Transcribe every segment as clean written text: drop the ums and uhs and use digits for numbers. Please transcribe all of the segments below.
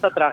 17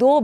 2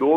2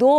2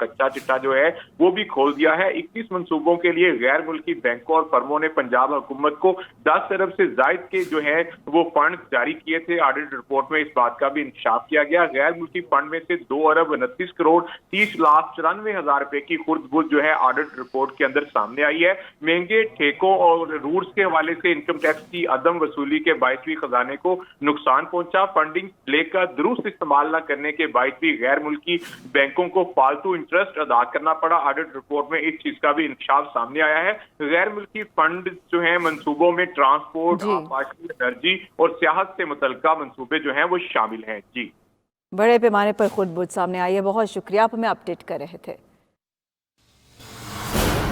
कच्चा चिट्ठा जो है वो भी खोल दिया है। 21 मंसूबों के लिए गैर मुल्की बैंकों और फर्मों ने पंजाब हुकूमत को 10 अरब से जायद के जो है वो फंड जारी किए थे। ऑडिट रिपोर्ट में इस बात का भी इंकशाफ किया गया। गैर मुल्की फंड में से 2 अरब 29 करोड़ 30 लाख 94 हजार रुपए की खुर्द-बुर्द जो है ऑडिट रिपोर्ट के अंदर सामने आई है। महंगे ठेकों और रूट्स के हवाले से इनकम टैक्स की अदम वसूली के बायस भी खजाने को नुकसान पहुंचा। फंडिंग लेकर दुरुस्त इस्तेमाल न करने के बायस भी गैर मुल्की बैंकों को फालतू इंटरेस्ट अदा करना पड़ा। ऑडिट रिपोर्ट में इस चीज का भी इंकशाफ सामने आया है। गैर मुल्की फंड जो है मंसूबों में ट्रांसपोर्ट, आबादी, एनर्जी और सियाहत से मुतल्लिका मंसूबे जो हैं वो शामिल हैं। जी, बड़े पैमाने पर खुद बुद सामने आई है। बहुत शुक्रिया, आप हमें अपडेट कर रहे थे।